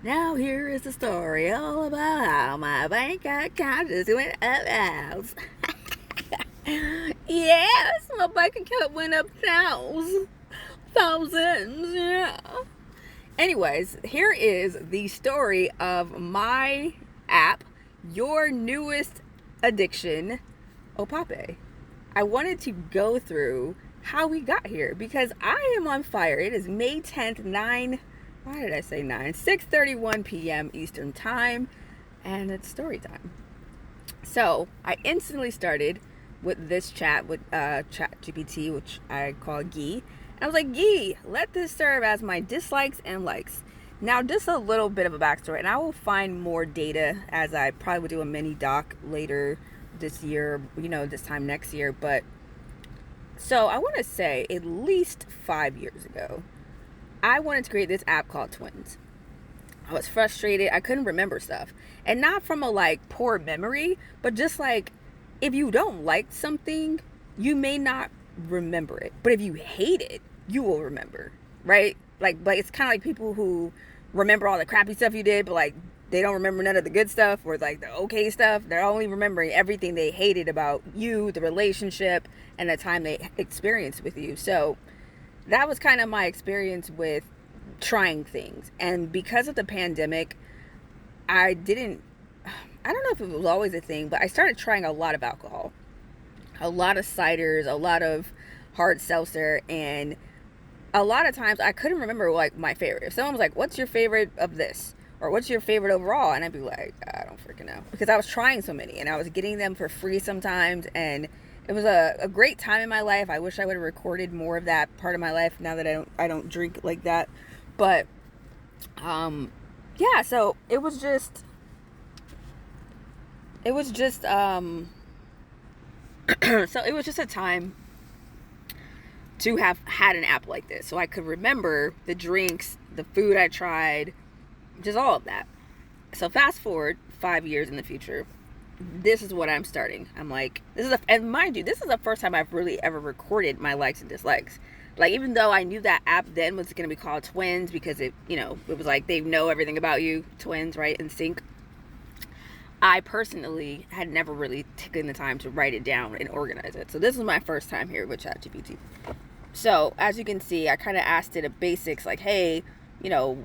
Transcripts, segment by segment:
Now here is the story all about how my bank account just went up house. Yes, my bank account went up thousands, yeah. Anyways, here is the story of my app, your newest addiction, Opape. I wanted to go through how we got here because I am on fire. It is May 10th, 9. Why did I say 9? 6:31 p.m. Eastern Time, and it's story time. So I instantly started with this chat with Chat GPT, which I call Gee. And I was like, Gee, let this serve as my dislikes and likes. Now, just a little bit of a backstory, and I will find more data as I probably will do a mini doc later this year, this time next year. But so I want to say at least 5 years ago, I wanted to create this app called Twins. I was frustrated. I couldn't remember stuff. And not from a poor memory, but just if you don't like something, you may not remember it. But if you hate it, you will remember, right? Like it's kind of like people who remember all the crappy stuff you did, but they don't remember none of the good stuff or the okay stuff. They're only remembering everything they hated about you, the relationship, and the time they experienced with you. So that was kind of my experience with trying things. And because of the pandemic, I don't know if it was always a thing, but I started trying a lot of alcohol, a lot of ciders, a lot of hard seltzer, and a lot of times I couldn't remember my favorite. If someone was like, what's your favorite of this? Or what's your favorite overall? And I'd be like, I don't freaking know. Because I was trying so many and I was getting them for free sometimes, and it was a great time in my life. I wish I would have recorded more of that part of my life now that I don't drink like that. But yeah, so so it was just a time to have had an app like this so I could remember the drinks, the food I tried, just all of that. So fast forward 5 years in the future, this is what I'm starting. I'm like, and mind you, this is the first time I've really ever recorded my likes and dislikes. Even though I knew that app then was going to be called Twins because it was like they know everything about you, twins, right, in sync. I personally had never really taken the time to write it down and organize it. So this was my first time here with ChatGPT. So as you can see, I kind of asked it a basics hey,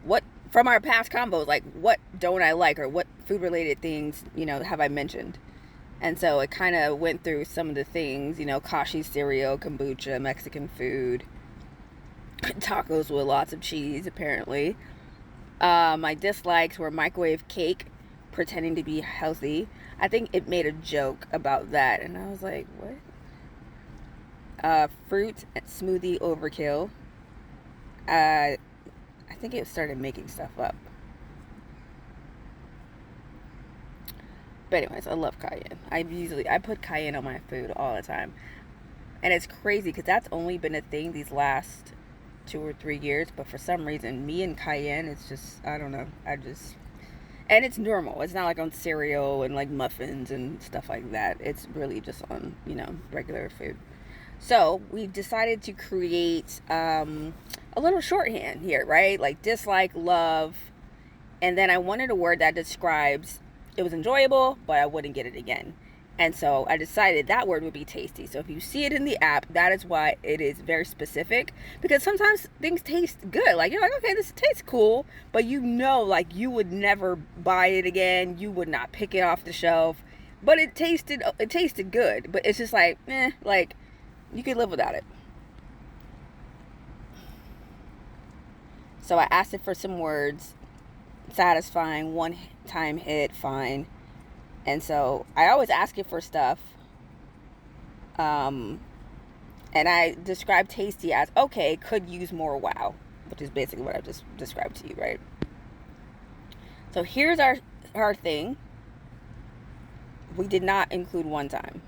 what from our past combos, what don't I like, or what food related things, have I mentioned? And so it kind of went through some of the things, kashi cereal, kombucha, Mexican food, tacos with lots of cheese, apparently. My dislikes were microwave cake, pretending to be healthy. I think it made a joke about that, and I was like, what? Fruit smoothie overkill. I think it started making stuff up. But anyways, I love cayenne. I put cayenne on my food all the time. And it's crazy because that's only been a thing these last 2 or 3 years. But for some reason, me and cayenne, it's just, I don't know. And it's normal. It's not like on cereal and muffins and stuff like that. It's really just on, regular food. So we decided to create a little shorthand here, right? Dislike, love. And then I wanted a word that describes it was enjoyable, but I wouldn't get it again. And so I decided that word would be tasty. So if you see it in the app, that is why it is very specific. Because sometimes things taste good. You're like, okay, this tastes cool. But you would never buy it again. You would not pick it off the shelf. But it tasted good. But it's just you could live without it. So I asked it for some words. Satisfying, one time hit, fine. And so I always ask it for stuff. And I describe tasty as, okay, could use more wow, which is basically what I just described to you, right? So here's our thing. We did not include one time.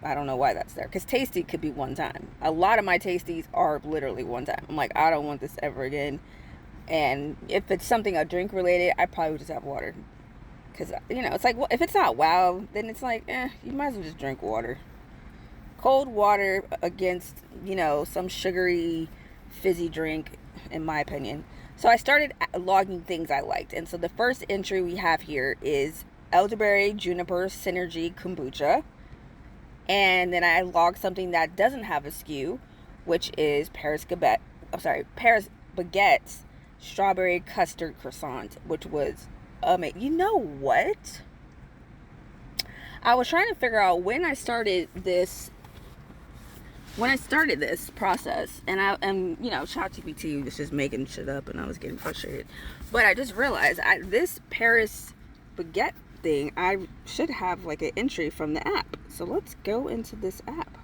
I don't know why that's there. Because tasty could be one time. A lot of my tasties are literally one time. I'm like, I don't want this ever again. And if it's something drink related, I probably would just have water. Because, it's well, if it's not wow, then it's you might as well just drink water. Cold water against, some sugary, fizzy drink, in my opinion. So I started logging things I liked. And so the first entry we have here is elderberry juniper synergy kombucha. And then I logged something that doesn't have a SKU, which is Paris Baguette's strawberry custard croissant, which was amazing. You know what? I was trying to figure out when I started this process, and ChatGPT was just making shit up, and I was getting frustrated. But I just realized this Paris Baguette thing, I should have like an entry from the app. So let's go into this app.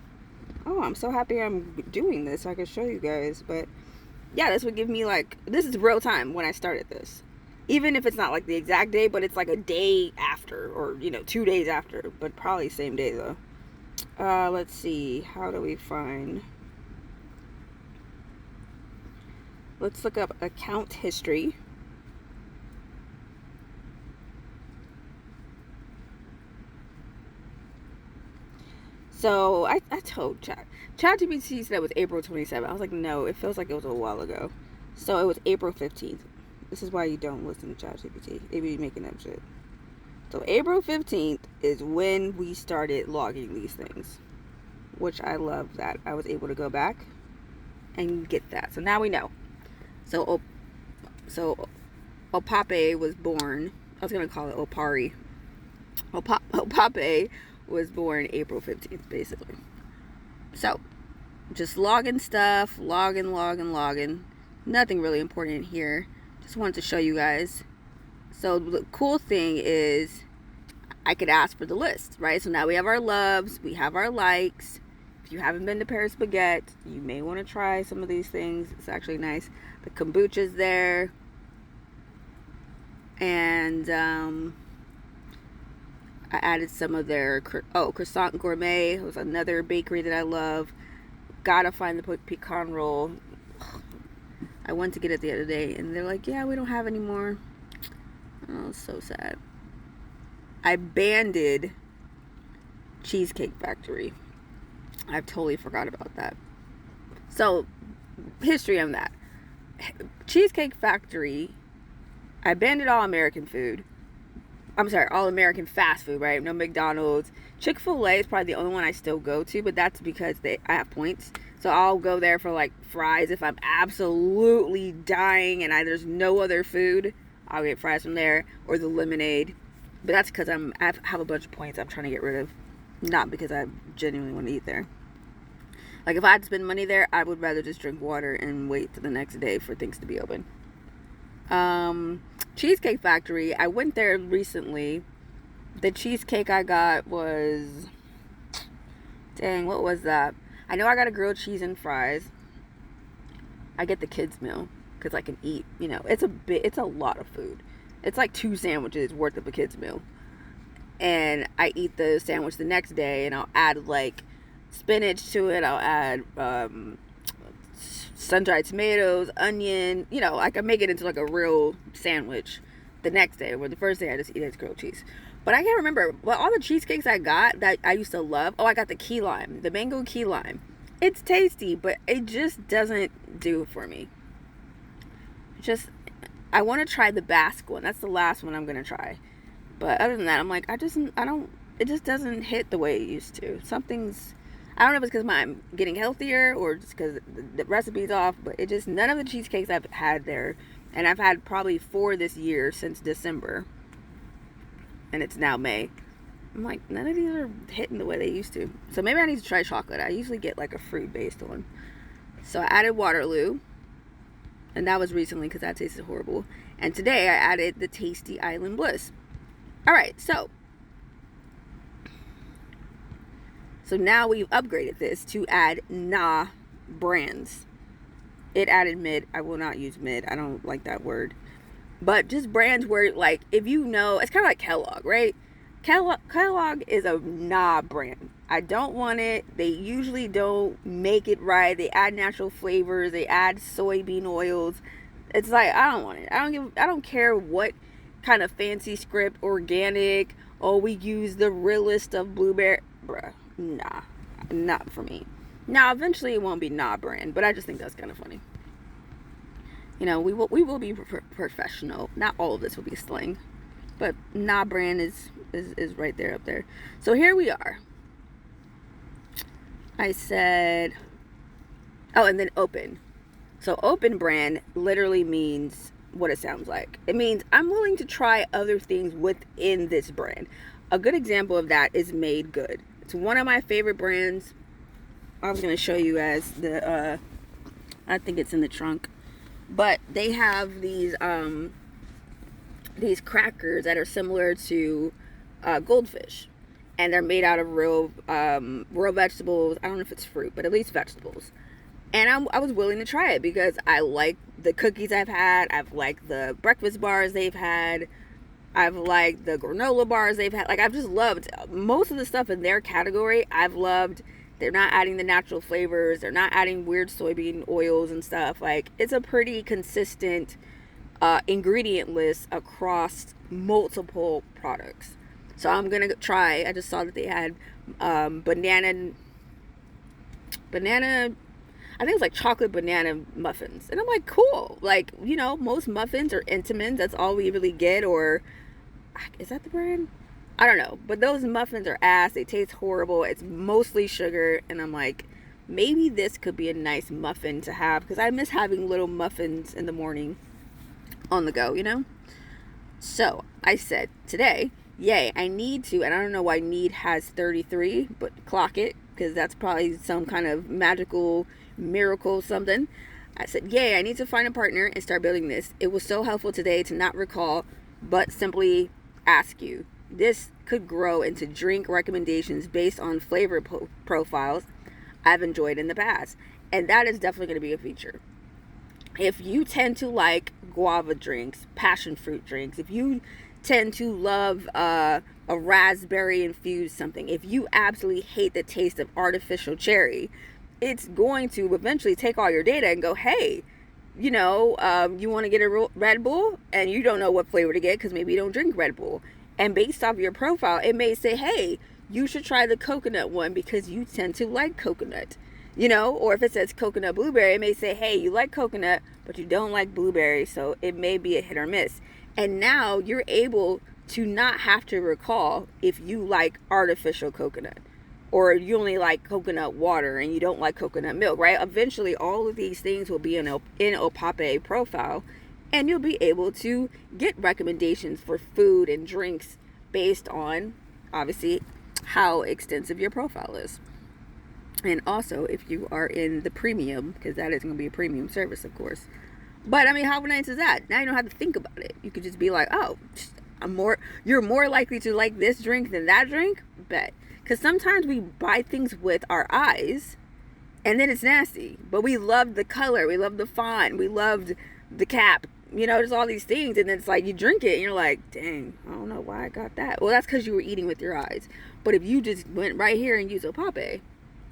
Oh, I'm so happy I'm doing this so I can show you guys. But yeah, this would give me this is real time when I started this. Even if it's not like the exact day, but it's like a day after, or 2 days after, but probably same day though. Let's see, how do we find, let's look up account history. So I told ChatGPT said it was April 27th. I was like, no, it feels like it was a while ago. So it was April 15th. This is why you don't listen to ChatGPT. It be making up shit. So April 15th is when we started logging these things, which I love that I was able to go back and get that. So now we know. So Opaire was born. I was gonna call it Opaire. Opaire was born April 15th, basically. So just logging stuff, logging. Nothing really important here. Just wanted to show you guys. So the cool thing is I could ask for the list, right? So now we have our loves, we have our likes. If you haven't been to Paris Baguette, you may want to try some of these things. It's actually nice. The kombucha's there. And I added some of their Croissant Gourmet. It was another bakery that I love. Gotta find the pecan roll. I went to get it the other day and they're like, yeah, we don't have any more. Oh, so sad. I banded Cheesecake Factory. I totally forgot about that. So, history on that. Cheesecake Factory, I banned all American food. I'm sorry, all American fast food, right? No McDonald's. Chick-fil-A is probably the only one I still go to, but that's because I have points. So I'll go there for like fries if I'm absolutely dying and there's no other food. I'll get fries from there, or the lemonade. But that's because I have a bunch of points I'm trying to get rid of. Not because I genuinely want to eat there. Like if I had to spend money there, I would rather just drink water and wait till the next day for things to be open. Cheesecake Factory, I went there recently. The cheesecake I got was, dang, what was that? I know I got a grilled cheese and fries. I get the kids meal because I can eat, it's a lot of food. It's like 2 sandwiches worth of a kids meal. And I eat the sandwich the next day and I'll add like spinach to it. I'll add sun-dried tomatoes, onion, I can make it into like a real sandwich the next day, where the first day I just eat it as grilled cheese. But I can't remember. Well, all the cheesecakes I got that I used to love. Oh, I got the key lime. The mango key lime. It's tasty, but it just doesn't do it for me. I want to try the Basque one. That's the last one I'm going to try. But other than that, I'm like, it just doesn't hit the way it used to. I don't know if it's because I'm getting healthier or just because the recipe's off, but none of the cheesecakes I've had there, and I've had probably 4 this year since December. And it's now May. I'm like, none of these are hitting the way they used to. So maybe I need to try chocolate. I usually get like a fruit-based one. So I added Waterloo. And that was recently because that tasted horrible. And today I added the Tasty Island Bliss. Alright, so now we've upgraded this to add brands. It added mid. I will not use mid. I don't like that word. But just brands where, like, if you know, it's kind of like Kellogg, right? Kellogg is a brand. I don't want it. They usually don't make it right. They add natural flavors. They add soybean oils. It's like, I don't want it. I don't care what kind of fancy script, organic. Oh, we use the realest of blueberry. Bruh, nah, not for me. Now, eventually it won't be brand, but I just think that's kind of funny. we will be professional. Not all of this will be slang, but Nah brand is right there up there. So here we are. I said, oh, and then open. So open brand literally means what it sounds like. It means I'm willing to try other things within this brand. A good example of that is Made Good. It's one of my favorite brands. I was going to show you guys the, I think it's in the trunk. But they have these crackers that are similar to goldfish. And they're made out of real vegetables. I don't know if it's fruit, but at least vegetables. And I was willing to try it because I like the cookies I've had. I've liked the breakfast bars they've had. I've liked the granola bars they've had. Like, I've just loved most of the stuff in their category. I've loved. They're not adding the natural flavors. They're not adding weird soybean oils and stuff. Like, it's a pretty consistent ingredient list across multiple products. So I'm going to try. I just saw that they had banana, I think it was like chocolate banana muffins. And I'm like, cool. Like, most muffins are Entenmann's. That's all we really get. Or, is that the brand? I don't know. But those muffins are ass. They taste horrible. It's mostly sugar. And I'm like, maybe this could be a nice muffin to have. Because I miss having little muffins in the morning on the go, So, I said, today, yay, I need to, and I don't know why need has 33, but clock it. Because that's probably some kind of magical miracle something. I said, yay, I need to find a partner and start building this. It was so helpful today to not recall, but simply ask you. This could grow into drink recommendations based on flavor profiles I've enjoyed in the past. And that is definitely going to be a feature. If you tend to like guava drinks, passion fruit drinks, if you tend to love a raspberry infused something, if you absolutely hate the taste of artificial cherry, it's going to eventually take all your data and go, hey, you want to get a Red Bull and you don't know what flavor to get because maybe you don't drink Red Bull. And based off your profile, it may say, hey, you should try the coconut one because you tend to like coconut. Or if it says coconut blueberry, it may say, hey, you like coconut, but you don't like blueberry. So it may be a hit or miss. And now you're able to not have to recall if you like artificial coconut. Or you only like coconut water and you don't like coconut milk, right? Eventually, all of these things will be in Opaire profile, and you'll be able to get recommendations for food and drinks based on, obviously, how extensive your profile is. And also, if you are in the premium, because that is going to be a premium service, of course. But, I mean, how nice is that? Now you don't have to think about it. You could just be like, oh, you're more likely to like this drink than that drink? Bet. Because sometimes we buy things with our eyes and then it's nasty. But we loved the color. We loved the font. We loved the cap. There's all these things. And then it's like you drink it and you're like, dang, I don't know why I got that. Well, that's because you were eating with your eyes. But if you just went right here and used Opaire,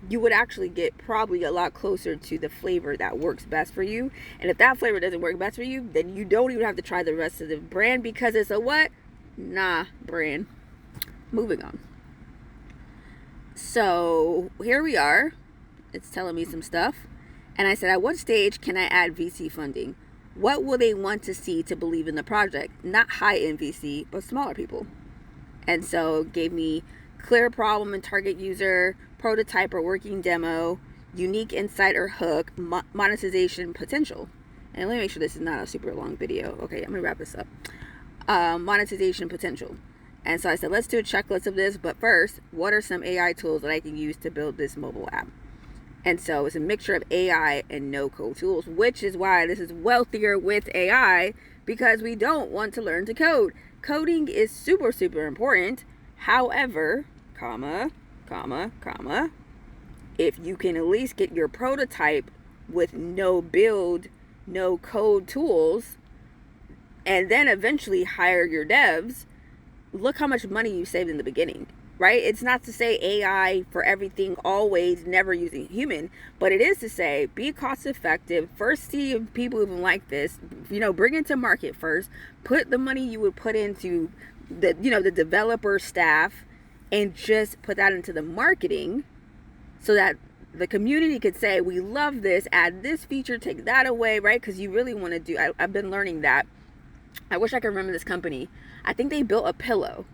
you would actually get probably a lot closer to the flavor that works best for you. And if that flavor doesn't work best for you, then you don't even have to try the rest of the brand because it's a what? Nah brand. Moving on. So here we are. It's telling me some stuff. And I said, at what stage can I add VC funding? What will they want to see to believe in the project? Not high-end VC, but smaller people. And so it gave me clear problem and target user, prototype or working demo, unique insight or hook, monetization potential. And let me make sure this is not a super long video. Okay, I'm going to wrap this up. Monetization potential. And so I said, let's do a checklist of this. But first, what are some AI tools that I can use to build this mobile app? And so it's a mixture of AI and no-code tools, which is why this is wealthier with AI, because we don't want to learn to code. Coding is super, super important. However, if you can at least get your prototype with no build, no code tools, and then eventually hire your devs, look how much money you saved in the beginning, right? It's not to say AI for everything, always, never using human, but it is to say be cost effective. First, see if people even like this, bring it to market first, put the money you would put into the developer staff and just put that into the marketing so that the community could say, we love this, add this feature, take that away, right? Because you really want to do, I've been learning that. I wish I could remember this company. I think they built a pillow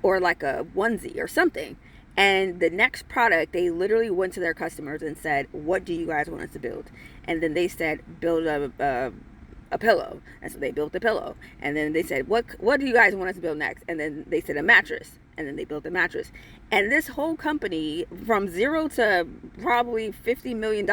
or like a onesie or something. And the next product, they literally went to their customers and said, what do you guys want us to build? And then they said, build a pillow. And so they built a pillow. And then they said, what do you guys want us to build next? And then they said a mattress. And then they built a mattress. And this whole company, from zero to probably $50 million,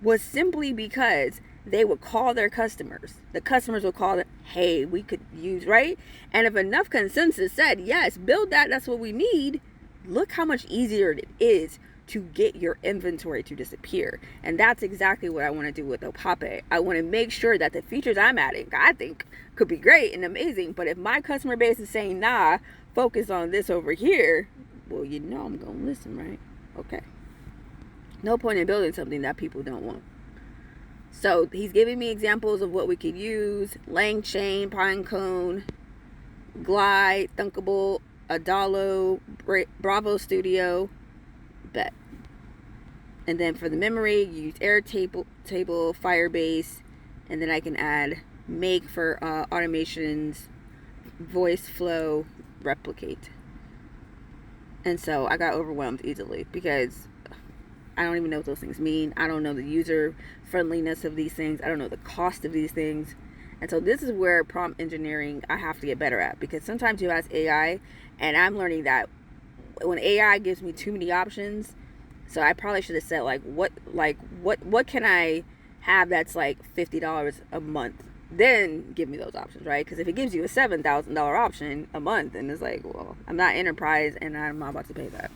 was simply because they would call their customers. The customers would call them, hey, we could use, right? And if enough consensus said, yes, build that, that's what we need, look how much easier it is to get your inventory to disappear. And that's exactly what I want to do with Opaire. I want to make sure that the features I'm adding, I think, could be great and amazing. But if my customer base is saying, nah, focus on this over here, well, you know I'm going to listen, right? Okay. No point in building something that people don't want. So he's giving me examples of what we could use. Lang chain, pine cone, glide, thunkable, Adalo, Bravo Studio, bet. And then for the memory, use Airtable, Firebase, and then I can add make for automations, voice flow, replicate. And so I got overwhelmed easily because I don't even know what those things mean. I don't know the user friendliness of these things. I don't know the cost of these things. And so this is where prompt engineering I have to get better at, because sometimes you ask AI, and I'm learning that when AI gives me too many options, so I probably should have said what can I have that's like $50 a month? Then give me those options, right? Because if it gives you a $7,000 option a month, and it's like, well, I'm not enterprise and I'm not about to pay that.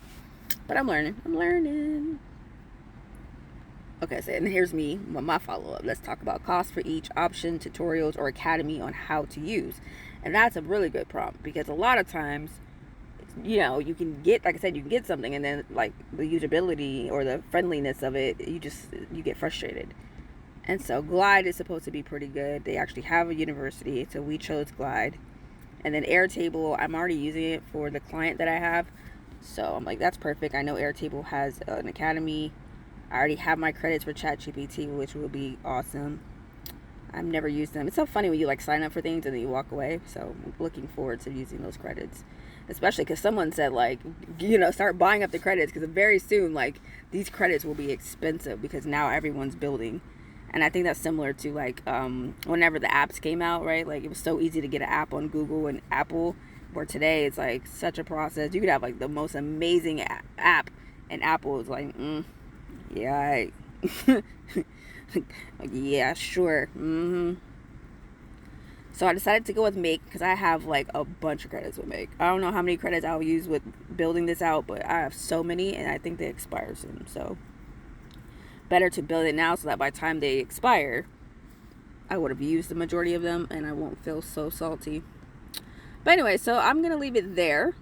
But I'm learning. Okay, so and here's me, my follow-up. Let's talk about cost for each option, tutorials, or academy on how to use. And that's a really good prompt, because a lot of times, you know, you can get, like I said, you can get something and then like the usability or the friendliness of it, you get frustrated. And so Glide is supposed to be pretty good. They actually have a university, so we chose Glide. And then Airtable, I'm already using it for the client that I have. So I'm like, that's perfect. I know Airtable has an academy. I already have my credits for ChatGPT, which will be awesome. I've never used them. It's so funny when you like sign up for things and then you walk away. So I'm looking forward to using those credits, especially because someone said, like, you know, start buying up the credits, because very soon, like, these credits will be expensive because now everyone's building. And I think that's similar to like whenever the apps came out, right? Like, it was so easy to get an app on Google and Apple, where today it's like such a process. You could have like the most amazing app, and Apple is like, yeah, yeah, sure. So I decided to go with Make, because I have like a bunch of credits with Make. I don't know how many credits I'll use with building this out, but I have so many, and I think they expire soon. So better to build it now, so that by the time they expire, I would have used the majority of them and I won't feel so salty. But anyway, so I'm going to leave it there.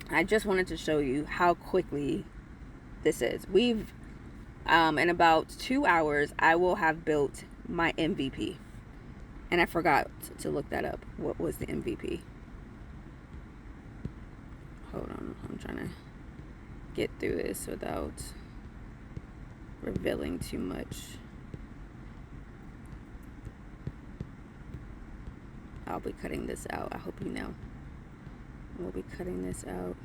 I just wanted to show you how quickly this is. We've, in about 2 hours, I will have built my MVP. And I forgot to look that up. What was the MVP? Hold on. I'm trying to get through this without revealing too much. I'll be cutting this out. I hope you know. We'll be cutting this out.